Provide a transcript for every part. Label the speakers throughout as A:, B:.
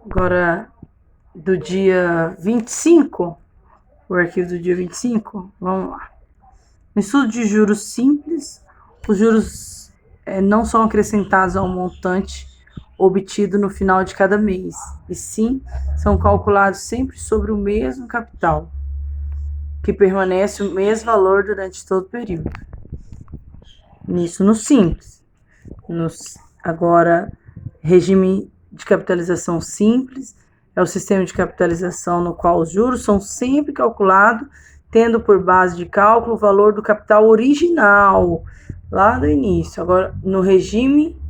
A: Agora, do dia 25, o arquivo do dia 25, vamos lá. No estudo de juros simples, os juros não são acrescentados ao montante obtido no final de cada mês, e sim são calculados sempre sobre o mesmo capital, que permanece o mesmo valor durante todo o período. Isso no simples. Agora, regime de capitalização simples é o sistema de capitalização no qual os juros são sempre calculados, tendo por base de cálculo o valor do capital original, lá do início. Agora, no regime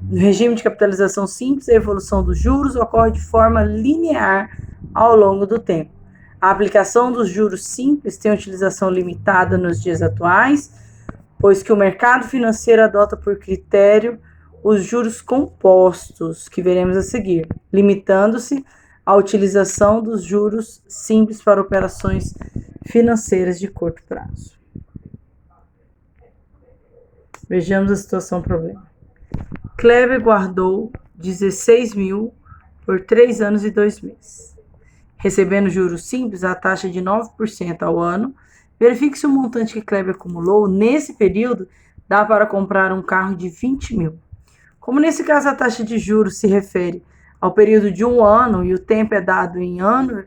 A: de capitalização simples, a evolução dos juros ocorre de forma linear ao longo do tempo. A aplicação dos juros simples tem utilização limitada nos dias atuais, pois que o mercado financeiro adota por critério os juros compostos, que veremos a seguir, limitando-se à utilização dos juros simples para operações financeiras de curto prazo. Vejamos a situação problema. Kleber guardou 16 mil por 3 anos e 2 meses. Recebendo juros simples à taxa de 9% ao ano, verifique se o montante que Kleber acumulou nesse período dá para comprar um carro de 20 mil. Como nesse caso a taxa de juros se refere ao período de um ano e o tempo é dado em anos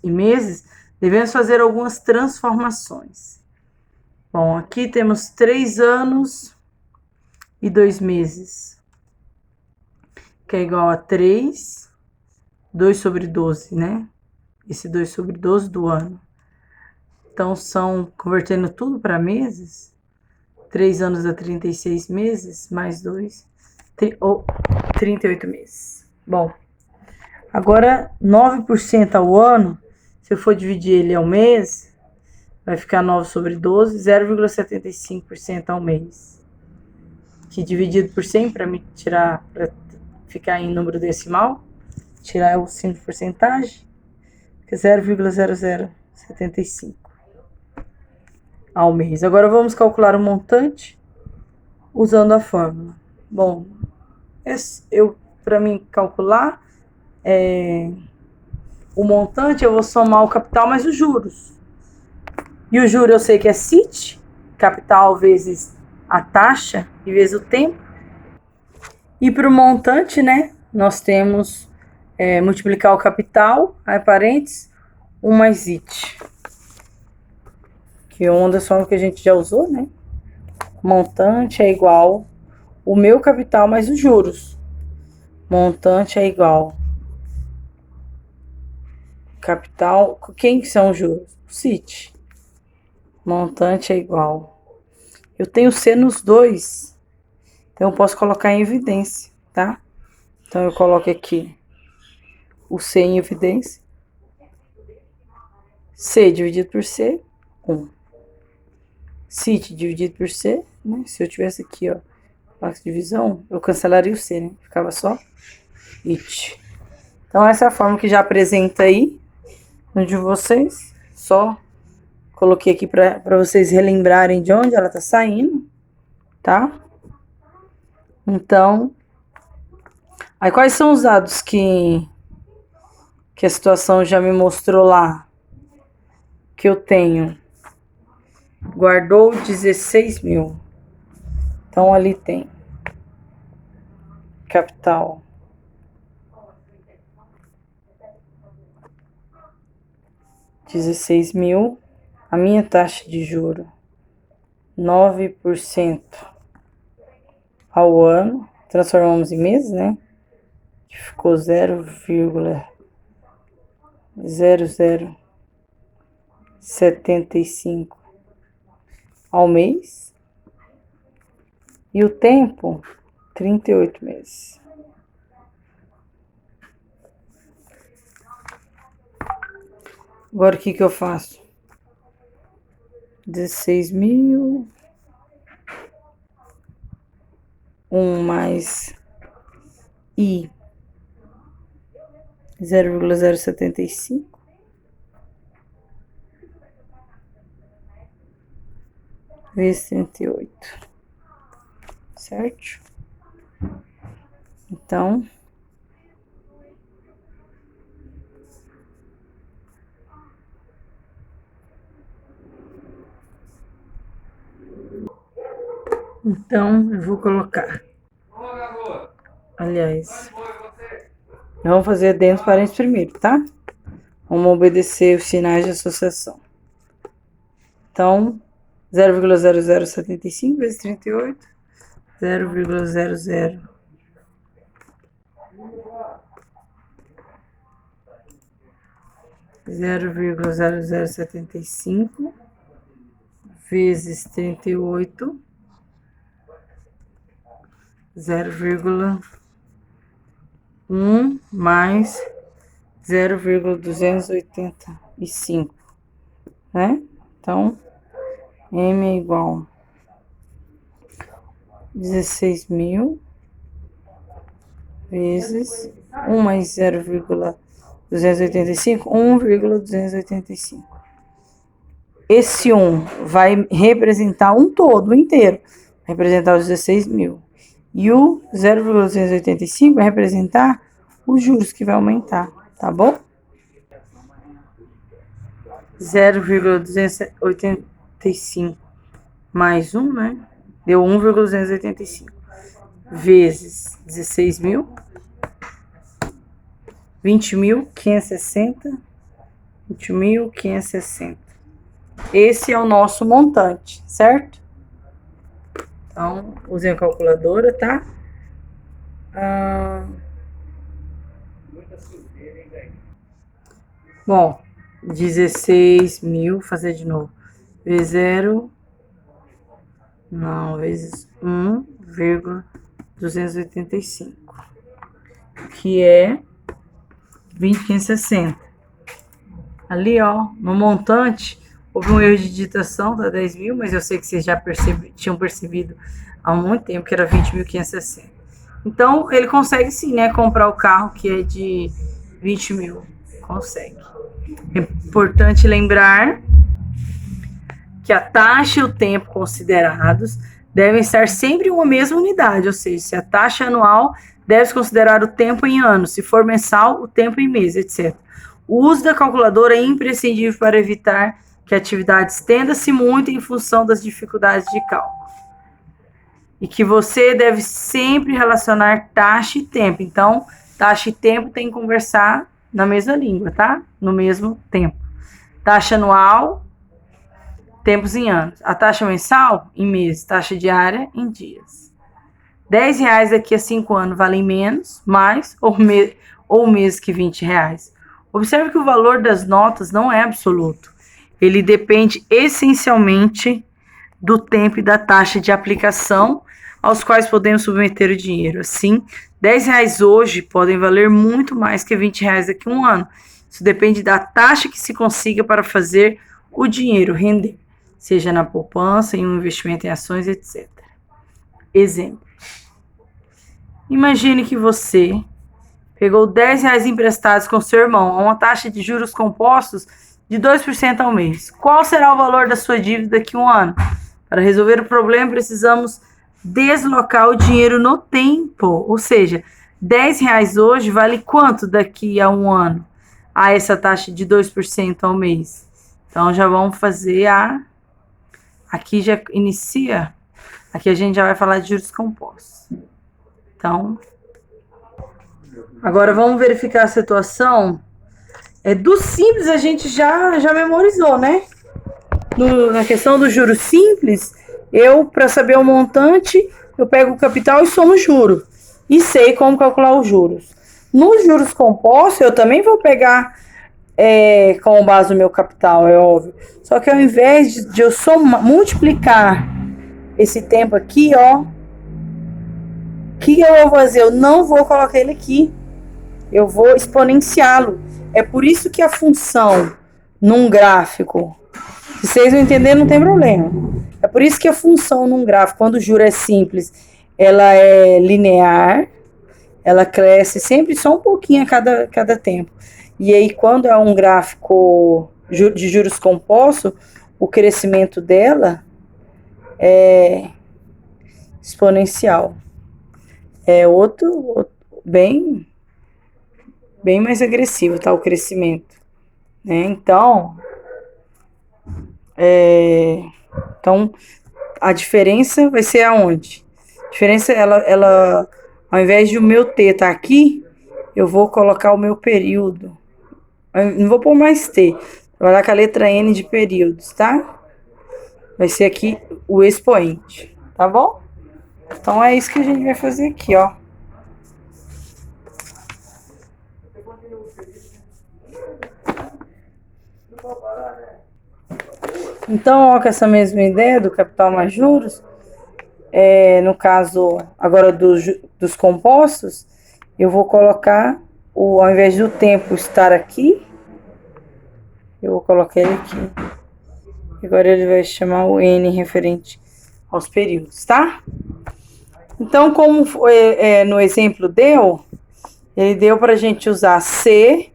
A: e meses, devemos fazer algumas transformações. Bom, aqui temos 3 anos e 2 meses, que é igual a 3, 2 sobre 12, né? Esse 2 sobre 12 do ano. Então, convertendo tudo para meses, 3 anos dá 36 meses, mais 2, ou 38 meses. Bom, agora 9% ao ano, se eu for dividir ele ao mês, vai ficar 9 sobre 12, 0,75% ao mês. Que dividido por 100, para me tirar, para ficar em número decimal, tirar o símbolo de porcentagem, fica 0,0075 ao mês. Agora vamos calcular o montante usando a fórmula. Bom, para mim calcular o montante, eu vou somar o capital mais os juros. E o juro eu sei que é CIT, capital vezes a taxa e vezes o tempo. E para o montante, né, nós temos multiplicar o capital, aí parênteses, 1 mais IT. Que é uma das formas que a gente já usou, né? Montante é igual o meu capital mais os juros. Montante é igual capital. Quem que são os juros? O CIT. Montante é igual. Eu tenho C nos dois, então eu posso colocar em evidência, tá? Então eu coloco aqui o C em evidência. C dividido por C, 1. CIT dividido por C, né? Se eu tivesse aqui, ó, placa de divisão, eu cancelaria o C, né? Ficava só IT. Então, essa é a forma que já apresenta aí no de vocês. Só coloquei aqui para vocês relembrarem de onde ela tá saindo, tá? Então, aí quais são os dados que a situação já me mostrou lá? Que eu tenho. Guardou 16 mil. Então, ali tem capital. R$16.000, a minha taxa de juro 9% ao ano, transformamos em meses, né? Ficou 0,0075 ao mês. E o tempo, 38 meses. Agora o que eu faço? 16.000, 1 mais I, 0,075 vezes 38, certo? Então, Então, eu vou colocar. Aliás, vamos fazer adendos parênteses primeiro, tá? Vamos obedecer os sinais de associação. Então, 0,0075 vezes 38, 0,00 0,0075 vezes 38, 0,1 mais 0,285, né? Então, M é igual a 16.000 vezes 1 mais 0,285, 1,285. Esse 1 vai representar um todo inteiro, vai representar os 16.000. E o 0,285 vai representar os juros que vai aumentar, tá bom? 0,285 mais 1, né? Deu 1,285 vezes 16.000, 20.560, 20.560. Esse é o nosso montante, certo? Então, usem a calculadora, tá? Bom, 16.000, fazer de novo. Vezes 0, não, vezes 1,285, que é 20.560. Ali, ó, no montante, houve um erro de digitação, tá 10.000, mas eu sei que vocês já tinham percebido há muito tempo que era 20.560. Então, ele consegue sim, né, comprar o carro que é de 20.000. Consegue. É importante lembrar que a taxa e o tempo considerados devem estar sempre em uma mesma unidade, ou seja, se a taxa anual, deve-se considerar o tempo em anos, se for mensal, o tempo em mês, etc. O uso da calculadora é imprescindível para evitar que a atividade estenda-se muito em função das dificuldades de cálculo. E que você deve sempre relacionar taxa e tempo. Então, taxa e tempo tem que conversar na mesma língua, tá? No mesmo tempo. Taxa anual, tempos em anos. A taxa mensal, em meses. Taxa diária, em dias. R$10 daqui a 5 anos valem menos, mais ou menos que R$20. Observe que o valor das notas não é absoluto. Ele depende essencialmente do tempo e da taxa de aplicação aos quais podemos submeter o dinheiro. Assim, R$10 hoje podem valer muito mais que R$20 daqui a um ano. Isso depende da taxa que se consiga para fazer o dinheiro render, seja na poupança, em um investimento em ações, etc. Exemplo. Imagine que você pegou R$10 emprestados com seu irmão a uma taxa de juros compostos de 2% ao mês. Qual será o valor da sua dívida daqui a um ano? Para resolver o problema, precisamos deslocar o dinheiro no tempo. Ou seja, R$10 hoje vale quanto daqui a um ano? A essa taxa de 2% ao mês. Então, já vamos fazer aqui já inicia. Aqui a gente já vai falar de juros compostos. Então, agora vamos verificar a situação. Do simples a gente já memorizou, né? Na questão do juros simples, para saber o montante, eu pego o capital e somo o juro. E sei como calcular os juros. Nos juros compostos, eu também vou pegar como base o meu capital, é óbvio. Só que ao invés de eu multiplicar esse tempo aqui, ó, o que eu vou fazer? Eu não vou colocar ele aqui. Eu vou exponenciá-lo. É por isso que a função num gráfico, se vocês não entenderem, não tem problema. É por isso que a função num gráfico, quando o juro é simples, ela é linear, ela cresce sempre só um pouquinho a cada tempo. E aí, quando é um gráfico de juros compostos, o crescimento dela é exponencial. É outro bem mais agressivo, tá? O crescimento, né? Então, a diferença vai ser aonde? A diferença, ela, ao invés de o meu T tá aqui, eu vou colocar o meu período. Eu não vou pôr mais T. Vai dar com a letra N de períodos, tá? Vai ser aqui o expoente, tá bom? Então é isso que a gente vai fazer aqui, ó. Então, ó, com essa mesma ideia do capital mais juros, no caso agora dos compostos, eu vou colocar, ao invés do tempo estar aqui, eu vou colocar ele aqui. Agora ele vai chamar o N referente aos períodos, tá? Então, como no exemplo ele deu para a gente usar C,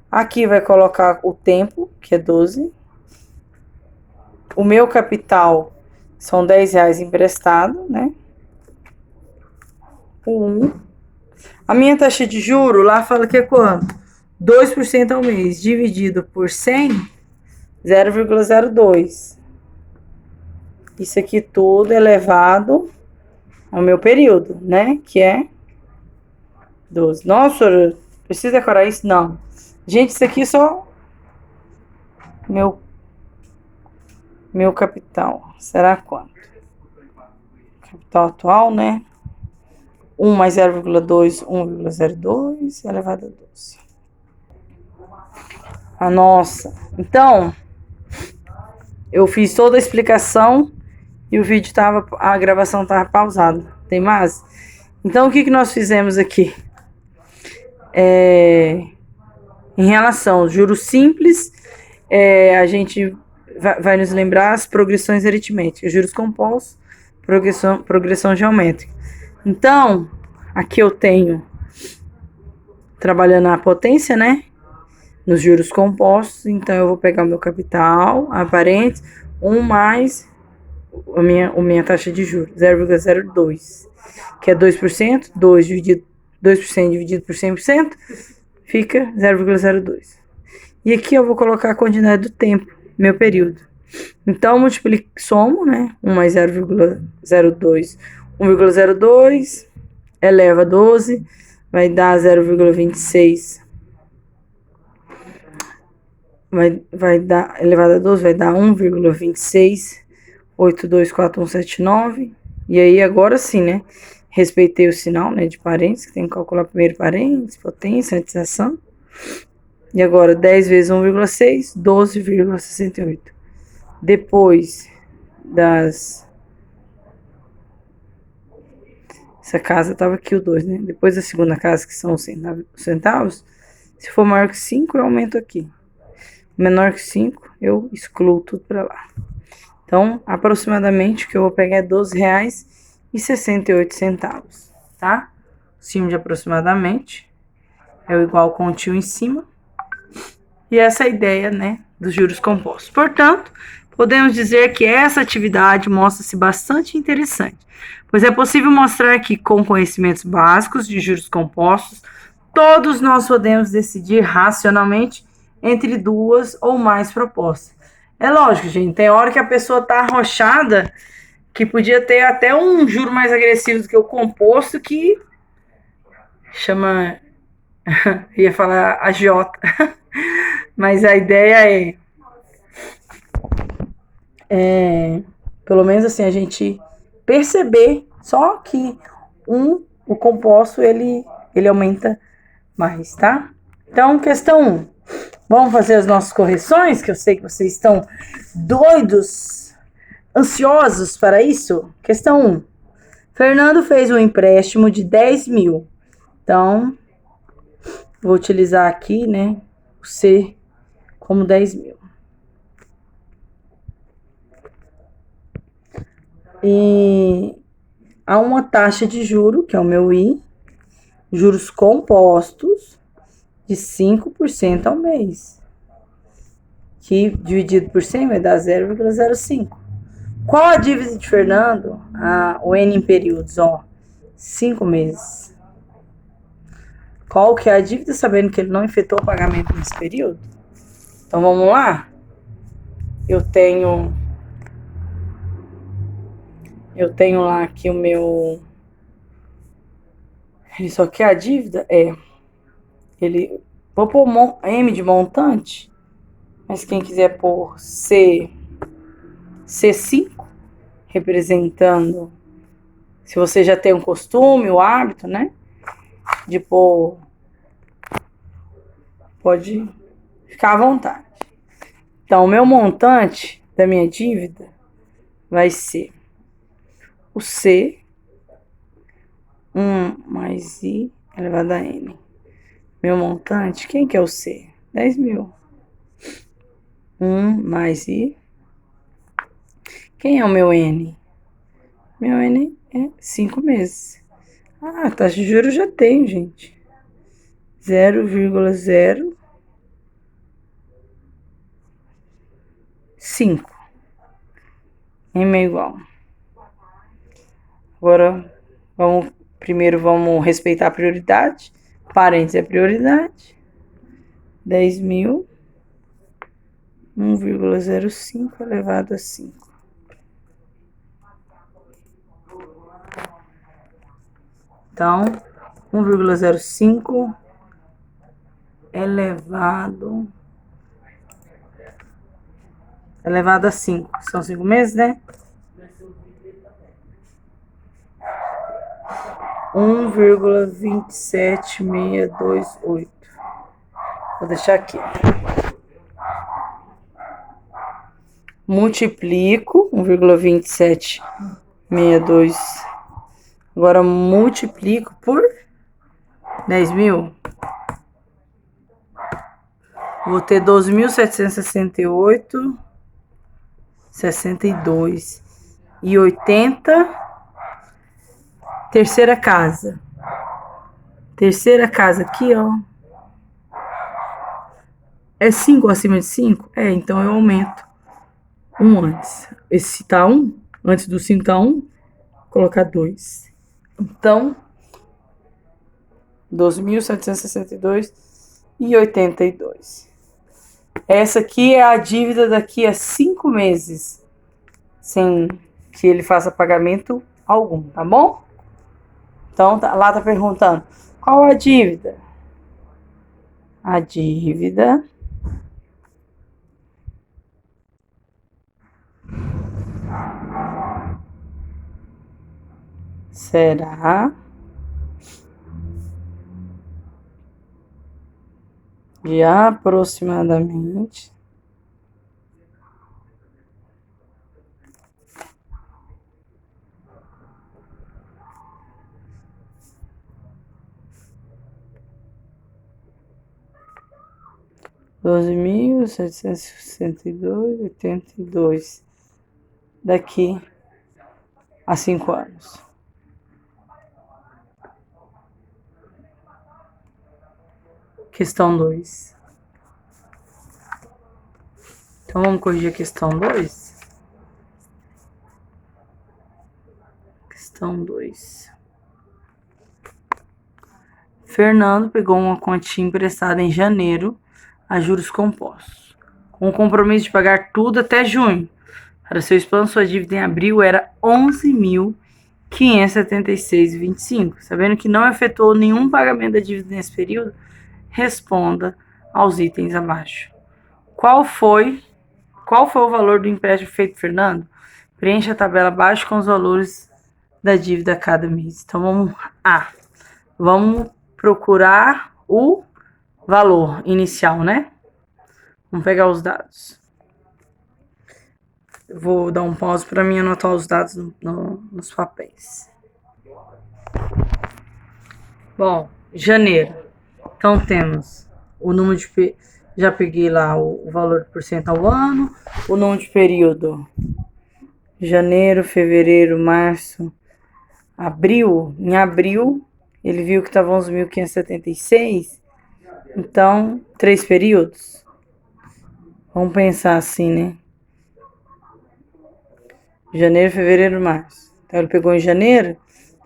A: aqui vai colocar o tempo, que é 12. O meu capital são R$10 emprestado, né? A minha taxa de juro lá fala que é quanto? 2% ao mês, dividido por 100, 0,02. Isso aqui tudo elevado ao meu período, né? Que é 12. Nossa, precisa decorar isso? Não. Gente, isso aqui é só meu capital. Será quanto? Capital atual, né? 1 mais 0,2, 1,02 elevado a 12. Nossa. Então, eu fiz toda a explicação e a gravação tava pausada. Tem mais? Então, o que nós fizemos aqui? Em relação aos juros simples, a gente vai nos lembrar as progressões aritméticas, juros compostos, progressão geométrica. Então, aqui eu tenho, trabalhando a potência, né? Nos juros compostos, então eu vou pegar o meu capital, aparente, 1 mais a minha taxa de juros, 0,02, que é 2%, 2% dividido por 100%, fica 0,02. E aqui eu vou colocar a quantidade do tempo, meu período. Então, somo, né? 1 mais 0,02, 1,02, eleva a 12, vai dar 0,26. Vai dar, elevado a 12, vai dar 1,26, 824179. E aí, agora sim, né? Respeitei o sinal, né, de parênteses, que tem que calcular primeiro parênteses, potência, retização. E agora, 10 vezes 1,6, 12,68. Depois essa casa estava aqui o 2, né? Depois da segunda casa, que são os centavos, se for maior que 5, eu aumento aqui. Menor que 5, eu excluo tudo para lá. Então, aproximadamente, o que eu vou pegar é R$12,68, tá? O símbolo de aproximadamente é o igual com o tio em cima. E essa é a ideia, né, dos juros compostos. Portanto, podemos dizer que essa atividade mostra-se bastante interessante, pois é possível mostrar que, com conhecimentos básicos de juros compostos, todos nós podemos decidir racionalmente entre duas ou mais propostas. É lógico, gente, tem hora que a pessoa tá arrochada, que podia ter até um juro mais agressivo do que o composto, que chama, ia falar agiota, mas a ideia pelo menos assim, a gente perceber só que o composto, ele aumenta mais, tá? Então, questão 1. Vamos fazer as nossas correções, que eu sei que vocês estão doidos, ansiosos para isso. Questão 1. Fernando fez um empréstimo de 10 mil. Então, vou utilizar aqui, né, o C como 10 mil. E há uma taxa de juro, que é o meu I, juros compostos, de 5% ao mês, que dividido por 100 vai dar 0,05. Qual a dívida de Fernando? O N em períodos, 5 meses. Qual que é a dívida, sabendo que ele não efetuou o pagamento nesse período? Então, vamos lá? Eu tenho Eu tenho lá aqui o meu... Ele só quer a dívida? Ele... Vou pôr M de montante, mas quem quiser pôr C5, representando... Se você já tem um costume, o hábito, né? De pôr... Pode ficar à vontade. Então, o meu montante da minha dívida vai ser o C, 1 mais I elevado a N. Meu montante, quem que é o C? 10 mil. 1 mais I. Quem é o meu N? Meu N é 5 meses. Ah, a taxa de juros já tem, gente. 0,05. M é igual. Agora, primeiro vamos respeitar a prioridade. Parênteses é prioridade. 10 mil. 1,05 elevado a 5. Então, 1,05 elevado a 5. São 5 meses, né? 1,27628. Vou deixar aqui. Multiplico 1,2762. Agora multiplico por 10 mil. Vou ter 12.768,62 e 80. Terceira casa. Terceira casa aqui, ó. É 5 acima de 5? Então eu aumento 1 antes. Esse tá 1, antes do 5 tá 1, colocar 2. Então, 12.762,82. Essa aqui é a dívida daqui a 5 meses, sem que ele faça pagamento algum, tá bom? Então, lá tá perguntando, qual a dívida? A dívida será de aproximadamente 12.762,82 daqui a 5 anos. Questão 2. Então, vamos corrigir a questão 2. Questão 2. Fernando pegou uma quantia emprestada em janeiro a juros compostos, com o compromisso de pagar tudo até junho. Para seu esposo, sua dívida em abril era 11.576,25. Sabendo que não efetuou nenhum pagamento da dívida nesse período, responda aos itens abaixo. Qual foi o valor do empréstimo feito, Fernando? Preencha a tabela abaixo com os valores da dívida a cada mês. Então, vamos procurar o valor inicial, né? Vamos pegar os dados. Eu vou dar um pause para mim anotar os dados nos papéis. Bom, janeiro. Então, temos o número de... Já peguei lá o valor por cento ao ano, o número de período. Janeiro, fevereiro, março, abril. Em abril, ele viu que estava 11.576. Então, 3 períodos. Vamos pensar assim, né? Janeiro, fevereiro, março. Então, ele pegou em janeiro.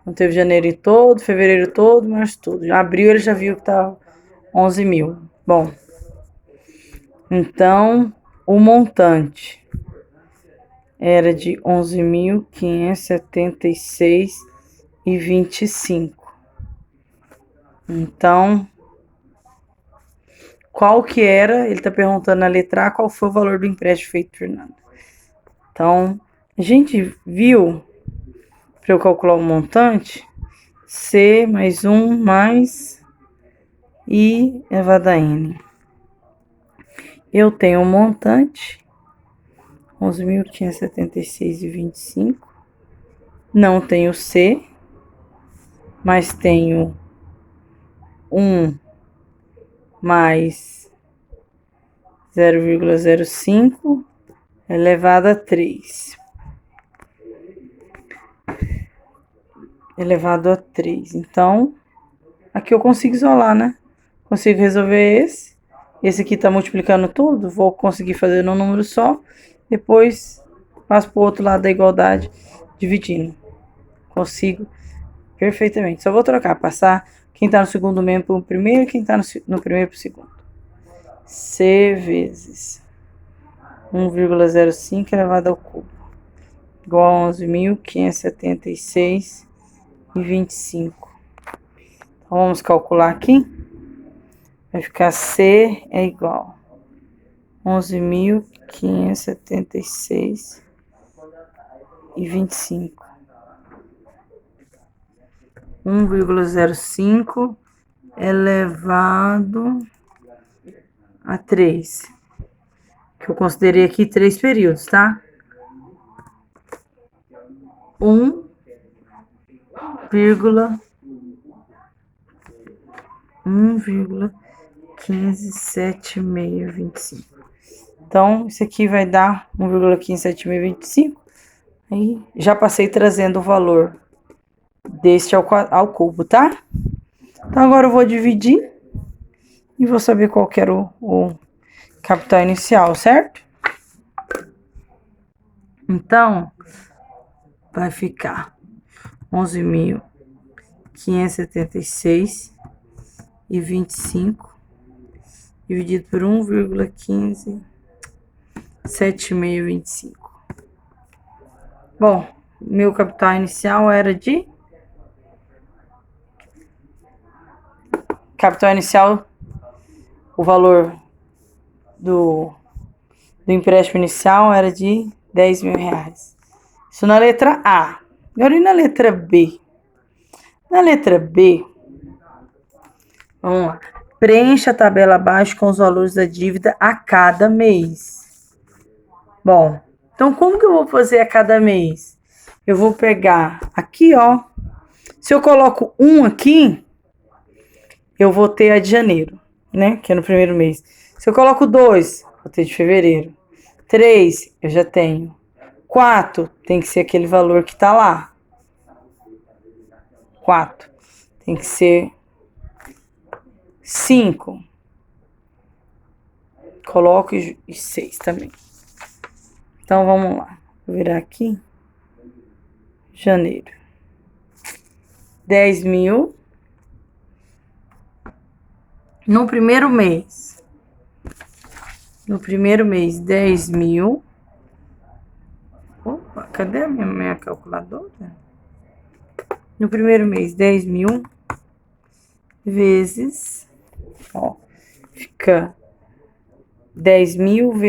A: Então, teve janeiro todo, fevereiro todo, março todo. Em abril, ele já viu que estava 11 mil. Bom, então, o montante era de 11.576,25. Então, qual que era? Ele tá perguntando na letra A qual foi o valor do empréstimo feito por Fernanda. Então, a gente viu, para eu calcular o montante, C mais 1 mais I elevado a N. Eu tenho um montante, 11.576,25. Não tenho C, mas tenho 1 mais 0,05 elevado a 3. Elevado a 3. Então, aqui eu consigo isolar, né? Consigo resolver esse. Esse aqui tá multiplicando tudo. Vou conseguir fazer num número só. Depois, passo pro outro lado da igualdade, dividindo. Consigo perfeitamente. Só vou trocar, passar quem tá no segundo membro pro primeiro e quem tá no primeiro pro segundo. C vezes 1,05 elevado ao cubo, igual a 11.576,25. Então, vamos calcular aqui. Vai ficar C é igual a 11.576,25. 1,05 elevado a 3. Que eu considerei aqui 3 períodos, tá? 1,157625. Então, isso aqui vai dar 1,157625. Aí, já passei trazendo o valor deste ao cubo, tá? Então, agora eu vou dividir e vou saber qual que era o capital inicial, certo? Então, vai ficar 11.576,25 dividido por 1,157625. Bom, meu capital inicial era de... Capital inicial, o valor do empréstimo inicial era de R$10.000. Isso na letra A. Agora e na letra B? Na letra B, vamos lá. Preencha a tabela abaixo com os valores da dívida a cada mês. Bom, então como que eu vou fazer a cada mês? Eu vou pegar aqui, ó. Se eu coloco 1 aqui, eu vou ter a de janeiro, né? Que é no primeiro mês. Se eu coloco 2, vou ter de fevereiro. 3, eu já tenho. 4, tem que ser aquele valor que tá lá. 4, tem que ser 5. Coloco e 6 também. Então, vamos lá. Vou virar aqui. Janeiro. 10.000. No primeiro mês. No primeiro mês, 10.000. Opa, cadê a minha calculadora? No primeiro mês, 10.000 vezes, ó, fica 10.000 vezes